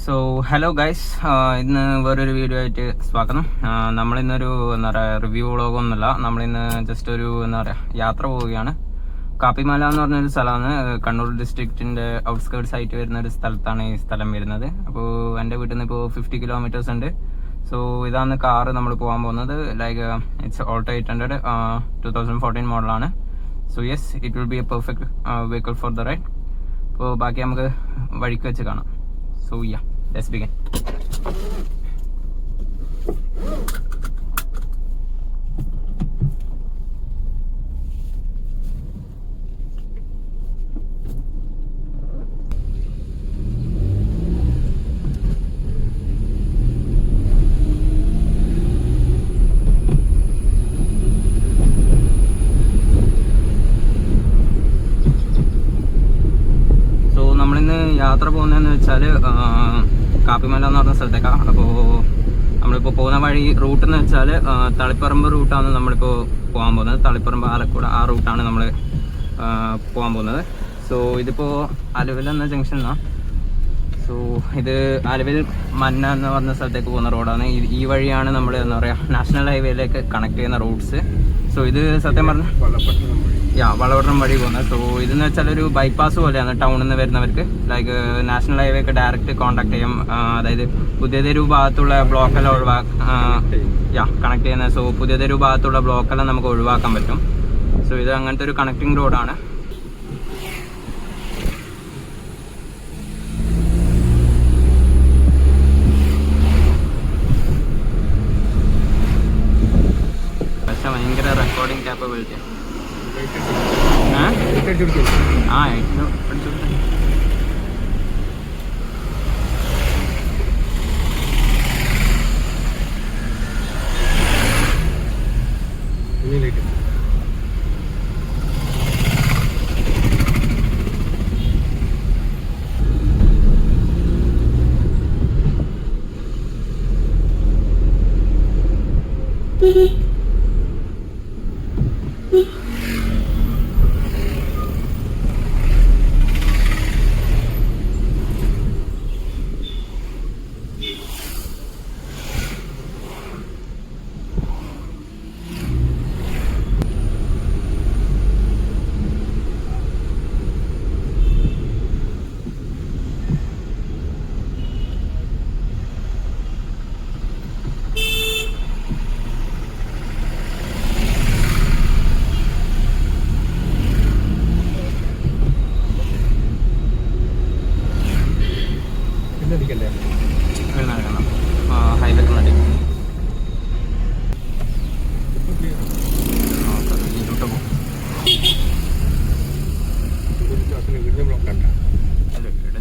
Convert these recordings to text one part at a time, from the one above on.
So hello guys, ഇന്ന് വേറൊരു video ആയിട്ട് സ്വാഗതം. നമ്മളിന്നൊരു റിവ്യൂ വ്ളോഗൊന്നുമില്ല. നമ്മളിന്ന് ജസ്റ്റ് ഒരു യാത്ര പോവുകയാണ്. കാപ്പിമല എന്ന് പറഞ്ഞൊരു സ്ഥലമാണ്. കണ്ണൂർ ഡിസ്ട്രിക്റ്റിന്റെ ഔട്ട്സ്കേർട്സ് ആയിട്ട് വരുന്ന ഒരു സ്ഥലത്താണ് ഈ സ്ഥലം വരുന്നത്. അപ്പോൾ എൻ്റെ വീട്ടിൽ നിന്ന് ഇപ്പോൾ 50 കിലോമീറ്റേഴ്സ് ഉണ്ട്. സോ ഇതാണ് കാറ് നമ്മൾ പോകാൻ പോകുന്നത്. ലൈക്ക് ഇറ്റ്സ് ഓൾട്ടോ 800 2014 മോഡലാണ്. So yes, it will be A perfect vehicle for the ride. അപ്പോൾ ബാക്കി നമുക്ക് വഴിക്ക് വെച്ച് കാണാം. So yeah, let's begin. യാത്ര പോകുന്നതെന്ന് വെച്ചാൽ കാപ്പിമല എന്ന് പറഞ്ഞ സ്ഥലത്തേക്കാണ്. അപ്പോൾ നമ്മളിപ്പോൾ പോകുന്ന വഴി റൂട്ട് എന്ന് വെച്ചാൽ തളിപ്പറമ്പ് റൂട്ടാണ് നമ്മളിപ്പോൾ പോകാൻ പോകുന്നത്. തളിപ്പറമ്പ് ആലക്കുട ആ റൂട്ടാണ് നമ്മൾ പോകാൻ പോകുന്നത്. സോ ഇതിപ്പോൾ അലവിൽ എന്ന ജംഗ്ഷനാണ്. സോ ഇത് അലവിൽ മന്ന എന്ന് പറഞ്ഞ സ്ഥലത്തേക്ക് പോകുന്ന റോഡാണ്. ഈ വഴിയാണ് നമ്മൾ എന്താ പറയുക നാഷണൽ ഹൈവേയിലേക്ക് കണക്ട് ചെയ്യുന്ന റൂട്ട്സ്. സോ ഇത് സത്യം പറഞ്ഞാൽ വളവട്ടം വഴി പോകുന്നത്. സോ ഇതെന്ന് വെച്ചാൽ ഒരു ബൈപ്പാസ് പോലെയാണ് ടൗണിൽ നിന്ന് വരുന്നവർക്ക്. ലൈക്ക് നാഷണൽ ഹൈവേക്ക് ഡയറക്റ്റ് കോൺടാക്ട് ചെയ്യും. അതായത് പുതിയതെരു ഭാഗത്തുള്ള ബ്ലോക്കെല്ലാം കണക്ട് ചെയ്യുന്നത്. സോ പുതിയതെരു ഭാഗത്തുള്ള ബ്ലോക്കെല്ലാം നമുക്ക് ഒഴിവാക്കാൻ പറ്റും. സോ ഇത് അങ്ങനത്തെ ഒരു കണക്റ്റിംഗ് റോഡാണ്. പക്ഷെ ഭയങ്കര റെക്കോർഡിങ് കാപ്പബിലിറ്റി.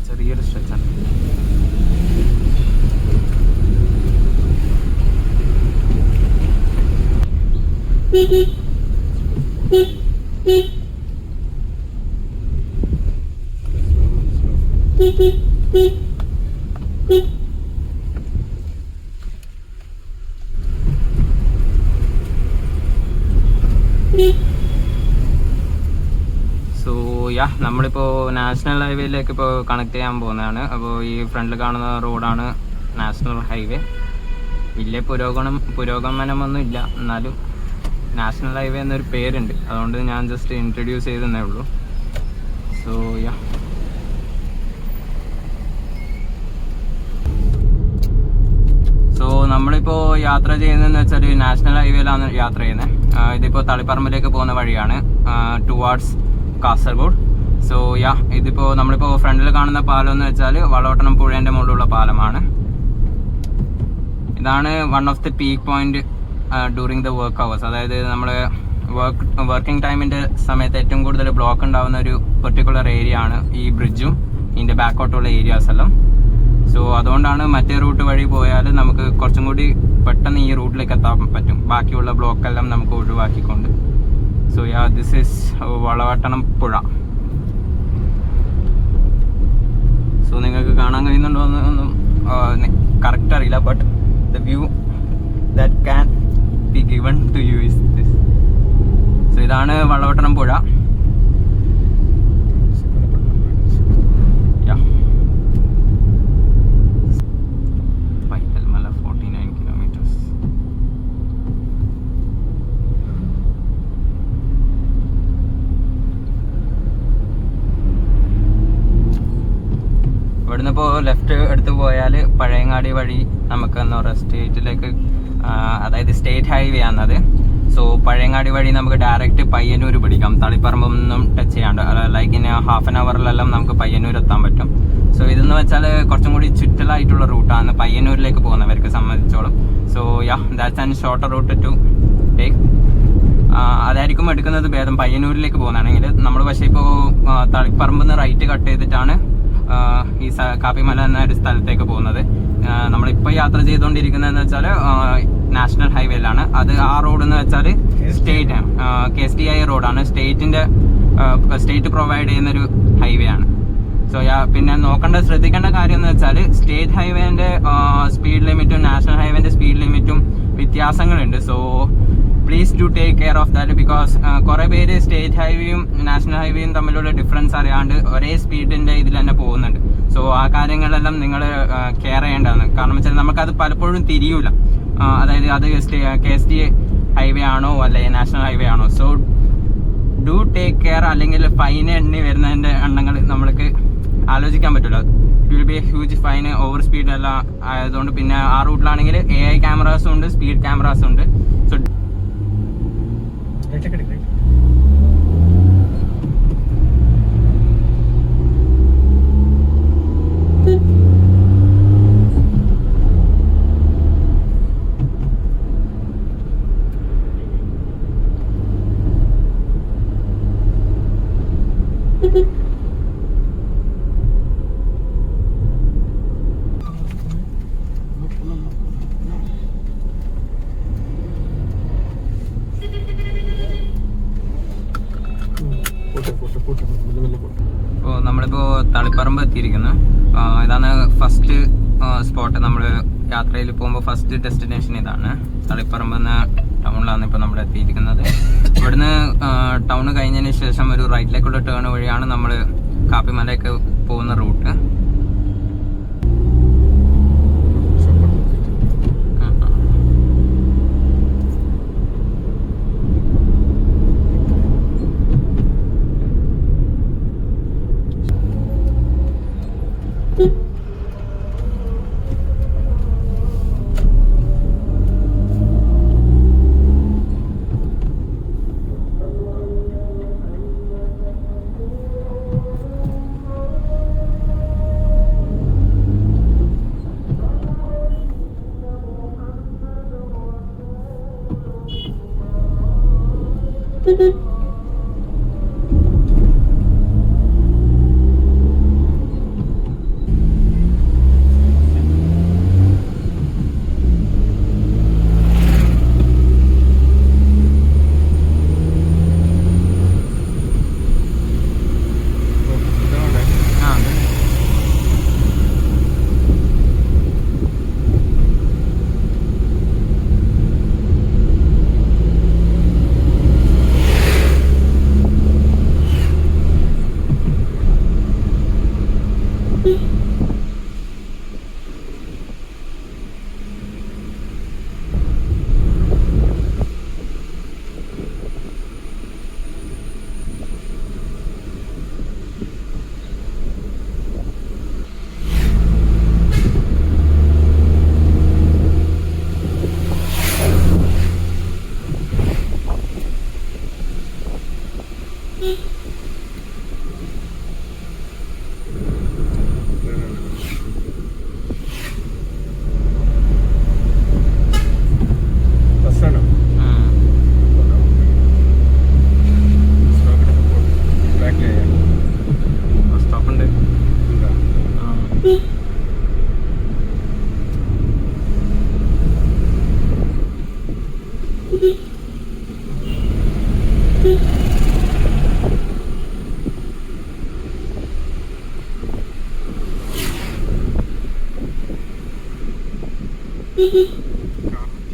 ചെറിയൊരു സ്ട്രെച്ചാണ്. നമ്മളിപ്പോൾ നാഷണൽ ഹൈവേയിലേക്ക് ഇപ്പോൾ കണക്ട് ചെയ്യാൻ പോകുന്നതാണ്. അപ്പോൾ ഈ ഫ്രണ്ടിൽ കാണുന്ന റോഡാണ് നാഷണൽ ഹൈവേ. വലിയ പുരോഗമനമൊന്നും ഇല്ല, എന്നാലും നാഷണൽ ഹൈവേ എന്നൊരു പേരുണ്ട്. അതുകൊണ്ട് ഞാൻ ജസ്റ്റ് ഇൻട്രൊഡ്യൂസ് ചെയ്തേ ഉള്ളൂ. സോ നമ്മളിപ്പോൾ യാത്ര ചെയ്യുന്നതെന്ന് വെച്ചാൽ നാഷണൽ ഹൈവേയിലാണ് യാത്ര ചെയ്യുന്നത്. ഇതിപ്പോൾ തളിപ്പറമ്പിലേക്ക് പോകുന്ന വഴിയാണ്, ടുവാർഡ്സ് കാസർഗോഡ്. സോ ഇതിപ്പോൾ നമ്മളിപ്പോൾ ഫ്രണ്ടിൽ കാണുന്ന പാലം എന്ന് വെച്ചാൽ വളവട്ടണം പുഴേൻ്റെ മുകളിലുള്ള പാലമാണ്. ഇതാണ് one of the peak point during the work hours. അതായത് നമ്മൾ വർക്കിംഗ് ടൈമിൻ്റെ സമയത്ത് ഏറ്റവും കൂടുതൽ ബ്ലോക്ക് ഉണ്ടാകുന്ന ഒരു പെർട്ടിക്കുലർ ഏരിയ ആണ് ഈ ബ്രിഡ്ജും ഇതിൻ്റെ ബാക്കോട്ടുള്ള ഏരിയാസ് എല്ലാം. സോ അതുകൊണ്ടാണ് മറ്റേ റൂട്ട് വഴി പോയാൽ നമുക്ക് കുറച്ചും കൂടി പെട്ടെന്ന് ഈ റൂട്ടിലേക്ക് എത്താൻ പറ്റും, ബാക്കിയുള്ള ബ്ലോക്കെല്ലാം നമുക്ക് ഒഴിവാക്കിക്കൊണ്ട്. സോ ദിസ് ഈസ് വളവട്ടണം പുഴ. സോ നിങ്ങൾക്ക് കാണാൻ കഴിയുന്നുണ്ടോ എന്നൊന്നും കറക്റ്റ് അറിയില്ല, but the view that can be given to you is this. So ഇതാണ് വളവട്ടണം പുഴ. ഇവിടുന്ന് ഇപ്പോൾ ലെഫ്റ്റ് എടുത്ത് പോയാൽ പഴയങ്ങാടി വഴി നമുക്ക് എന്താ പറയുക സ്റ്റേറ്റിലേക്ക്, അതായത് സ്റ്റേറ്റ് ഹൈവേ ആണത്. സോ പഴയങ്ങാടി വഴി നമുക്ക് ഡയറക്റ്റ് പയ്യന്നൂർ പിടിക്കാം, തളിപ്പറമ്പൊന്നും ടച്ച് ചെയ്യാണ്ട്. ലൈക്ക് ഇൻ ഹാഫ് ആൻ അവറിലെല്ലാം നമുക്ക് പയ്യന്നൂർ എത്താൻ പറ്റും. സോ ഇതെന്ന് വെച്ചാൽ കുറച്ചും കൂടി ചുറ്റലായിട്ടുള്ള റൂട്ടാണ് പയ്യന്നൂരിലേക്ക് പോകുന്നവർക്ക് സംബന്ധിച്ചോളം. So ya, that's and shorter route to take. അതായിരിക്കും എടുക്കുന്നത് ഭേദം പയ്യന്നൂരിലേക്ക് പോകുന്നതാണെങ്കിൽ. നമ്മൾ പക്ഷേ ഇപ്പോൾ തളിപ്പറമ്പിൽ നിന്ന് റൈറ്റ് കട്ട് ചെയ്തിട്ടാണ് ഈ കാപ്പിമല എന്ന ഒരു സ്ഥലത്തേക്ക് പോകുന്നത്. നമ്മളിപ്പോൾ യാത്ര ചെയ്തുകൊണ്ടിരിക്കുന്നതെന്ന് വെച്ചാൽ നാഷണൽ ഹൈവേയിലാണ്. അത് ആ റോഡ് എന്ന് വെച്ചാൽ സ്റ്റേറ്റ് KSTI റോഡാണ്. സ്റ്റേറ്റ് പ്രൊവൈഡ് ചെയ്യുന്നൊരു ഹൈവേ ആണ്. സോ പിന്നെ ശ്രദ്ധിക്കേണ്ട കാര്യം എന്ന് വെച്ചാൽ സ്റ്റേറ്റ് ഹൈവേന്റെ സ്പീഡ് ലിമിറ്റും നാഷണൽ ഹൈവേന്റെ സ്പീഡ് ലിമിറ്റും വ്യത്യാസങ്ങളുണ്ട്. So please do take care of that. Because കുറെ പേര് സ്റ്റേറ്റ് ഹൈവേയും നാഷണൽ ഹൈവേയും തമ്മിലുള്ള ഡിഫറൻസ് അറിയാണ്ട് ഒരേ സ്പീഡിന്റെ ഇതിൽ തന്നെ പോകുന്നുണ്ട്. സോ ആ കാര്യങ്ങളെല്ലാം നിങ്ങൾ കെയർ ചെയ്യേണ്ടതാണ്. കാരണം വെച്ചാൽ നമുക്കത് പലപ്പോഴും തിരിയൂല, അതായത് അത് KSTI ഹൈവേ ആണോ അല്ലെങ്കിൽ നാഷണൽ ഹൈവേ ആണോ. So do take care. അല്ലെങ്കിൽ ഫൈൻ എണ്ണി വരുന്നതിന്റെ എണ്ണങ്ങൾ നമ്മൾക്ക് ആലോചിക്കാൻ പറ്റില്ല. It will be A huge fine, over speed എല്ലാം ആയതുകൊണ്ട്. പിന്നെ ആ റൂട്ടിലാണെങ്കിൽ AI ക്യാമറാസും ഉണ്ട്, സ്പീഡ് ക്യാമറാസും ഉണ്ട്. സോ നമ്മളിപ്പോൾ തളിപ്പറമ്പ് എത്തിയിരിക്കുന്നു. ഇതാണ് ഫസ്റ്റ് സ്പോട്ട്. നമ്മൾ യാത്രയിൽ പോകുമ്പോൾ ഫസ്റ്റ് ഡെസ്റ്റിനേഷൻ ഇതാണ്. തളിപ്പറമ്പ് എന്ന ടൗണിലാണ് ഇപ്പോൾ നമ്മൾ എത്തിയിരിക്കുന്നത്. ഇവിടുന്ന് ടൗൺ കഴിഞ്ഞതിന് ശേഷം ഒരു റൈറ്റിലേക്കുള്ള ടേൺ വഴിയാണ് നമ്മൾ കാപ്പിമലയ്ക്ക് പോകുന്ന റൂട്ട്.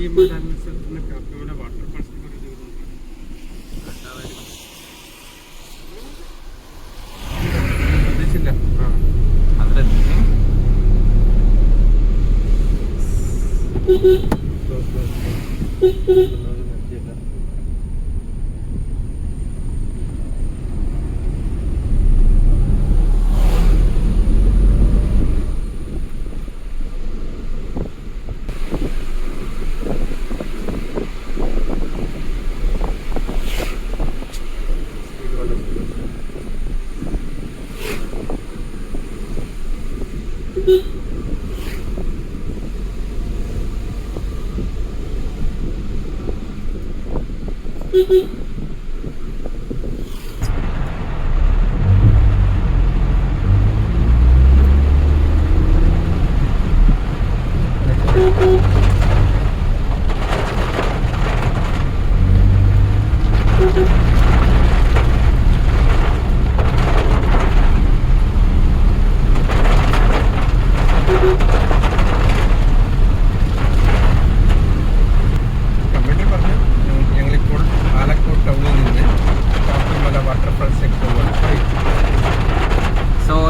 Kappimala Kappimala Waterfalls-Pov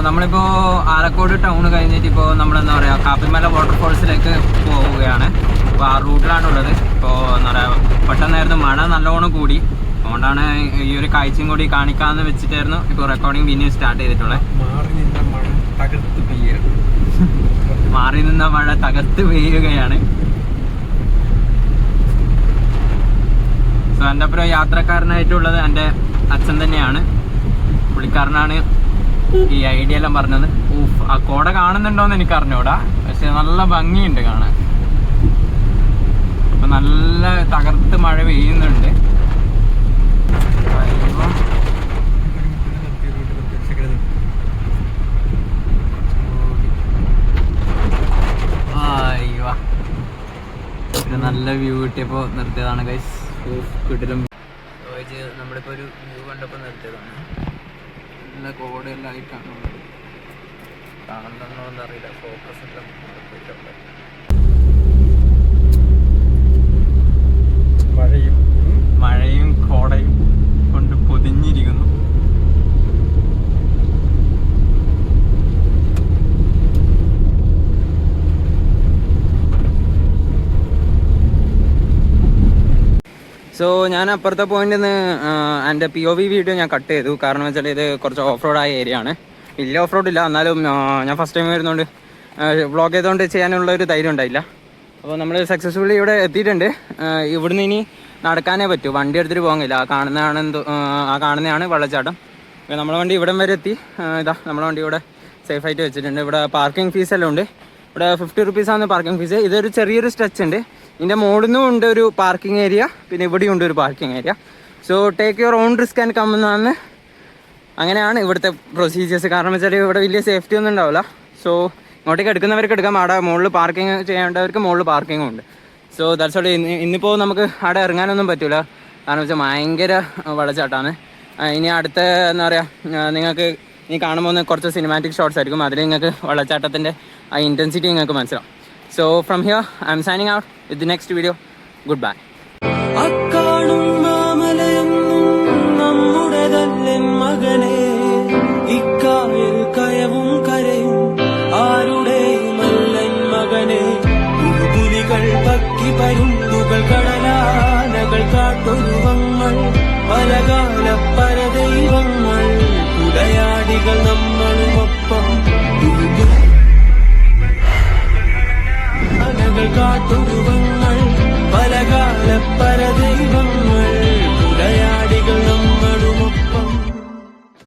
നമ്മളിപ്പോൾ ആലക്കോട് ടൗൺ കഴിഞ്ഞിട്ട് ഇപ്പോൾ നമ്മളെന്താ പറയുക കാപ്പിമല വാട്ടർഫോൾസിലേക്ക് പോവുകയാണ്. അപ്പോൾ ആ റൂട്ടിലാണുള്ളത്. ഇപ്പോൾ എന്താ പറയുക പെട്ടെന്നായിരുന്നു മഴ നല്ലോണം കൂടി, അതുകൊണ്ടാണ് ഈ ഒരു കാഴ്ചയും കൂടി കാണിക്കാമെന്ന് വെച്ചിട്ടായിരുന്നു ഇപ്പോൾ റെക്കോർഡിങ് പിന്നെയും സ്റ്റാർട്ട് ചെയ്തിട്ടുള്ളത്. മാറി നിന്ന മഴ തകർത്ത് പെയ്യുകയാണ്. സോ എൻ്റെ അപ്പുറം യാത്രക്കാരനായിട്ടുള്ളത് എൻ്റെ അച്ഛൻ തന്നെയാണ്. പുള്ളിക്കാരനാണ് ഈ ഐഡിയ എല്ലാം പറഞ്ഞത്. ആ കോട കാണുന്നുണ്ടോന്ന് എനിക്ക് അറിഞ്ഞൂടാ, പക്ഷെ നല്ല ഭംഗിയുണ്ട് കാണാൻ. അപ്പൊ നല്ല തകർത്ത് മഴ പെയ്യുന്നുണ്ട്. ഇത് നല്ല വ്യൂ കിട്ടിയപ്പോ നിർത്തിയതാണ് ഗൈസ്. കിട്ടിലും നമ്മളിപ്പോ ഒരു വ്യൂ കണ്ടപ്പോ നിർത്തിയതാണ്. നല്ല കോടയെല്ലാം ആയിട്ടാണ് ഉള്ളത്. കാണുന്നുണ്ടോ എന്നറിയില്ല, ഫോക്കസ് എല്ലാം പോയിട്ടുണ്ട്. മഴയും കോടയും കൊണ്ട് പൊതിഞ്ഞിരിക്കുന്നു. സോ ഞാൻ അപ്പുറത്തെ പോയിന്റിൽ നിന്ന് എൻ്റെ POV വീഡിയോ ഞാൻ കട്ട് ചെയ്തു. കാരണം വെച്ചാൽ ഇത് കുറച്ച് ഓഫ് റോഡായ ഏരിയ ആണ്. വലിയ ഓഫ് റോഡ് ഇല്ല, എന്നാലും ഞാൻ ഫസ്റ്റ് ടൈം വരുന്നതുകൊണ്ട് വ്ളോഗ് ചെയ്തുകൊണ്ട് ചെയ്യാനുള്ള ഒരു ധൈര്യം ഉണ്ടായില്ല. അപ്പോൾ നമ്മൾ സക്സസ്ഫുള്ളി ഇവിടെ എത്തിയിട്ടുണ്ട്. ഇവിടുന്ന് ഇനി നടക്കാനേ പറ്റൂ, വണ്ടി എടുത്തിട്ട് പോകാൻ കഴിയില്ല. ആ കാണുന്നതാണ് വെള്ളച്ചാട്ടം. നമ്മളെ വണ്ടി ഇവിടം വരെ എത്തി. ഇതാ നമ്മളെ വണ്ടി ഇവിടെ സേഫായിട്ട് വെച്ചിട്ടുണ്ട്. ഇവിടെ പാർക്കിംഗ് ഫീസ് എല്ലാം ഉണ്ട്. ഇവിടെ 50 റുപ്പീസാണ് പാർക്കിംഗ് ഫീസ്. ഇതൊരു ചെറിയൊരു സ്ട്രെച്ച് ഉണ്ട്. ഇതിൻ്റെ മുകളിൽ നിന്നും ഉണ്ട് ഒരു പാർക്കിംഗ് ഏരിയ, പിന്നെ ഇവിടെയും ഉണ്ട് ഒരു parking area. So take your own risk and come എന്നാണ്. അങ്ങനെയാണ് ഇവിടുത്തെ പ്രൊസീജിയേഴ്സ്. കാരണം വെച്ചാൽ ഇവിടെ വലിയ സേഫ്റ്റി ഒന്നും ഉണ്ടാവില്ല. സോ ഇങ്ങോട്ടേക്ക് എടുക്കുന്നവർക്ക് എടുക്കാം. അവിടെ മുകളിൽ പാർക്കിംഗ് ചെയ്യേണ്ടവർക്ക് മുകളിൽ പാർക്കിങ്ങും ഉണ്ട്. So that's all. ഇന്നിപ്പോൾ നമുക്ക് അവിടെ ഇറങ്ങാനൊന്നും പറ്റില്ല, കാരണം വെച്ചാൽ ഭയങ്കര വെള്ളച്ചാട്ടമാണ്. ഇനി അടുത്ത എന്താ പറയുക, നിങ്ങൾക്ക് ഇനി കാണുമ്പോൾ കുറച്ച് സിനിമാറ്റിക് ഷോട്ട്സ് ആയിരിക്കും. അതിൽ നിങ്ങൾക്ക് വെള്ളച്ചാട്ടത്തിൻ്റെ ആ ഇൻറ്റൻസിറ്റി നിങ്ങൾക്ക് മനസ്സിലാവും. So from here, I'm signing out with the next video. Goodbye. അക്കാണുന്ന മലയും നമ്മുടെതല്ലെൻ മകനെ.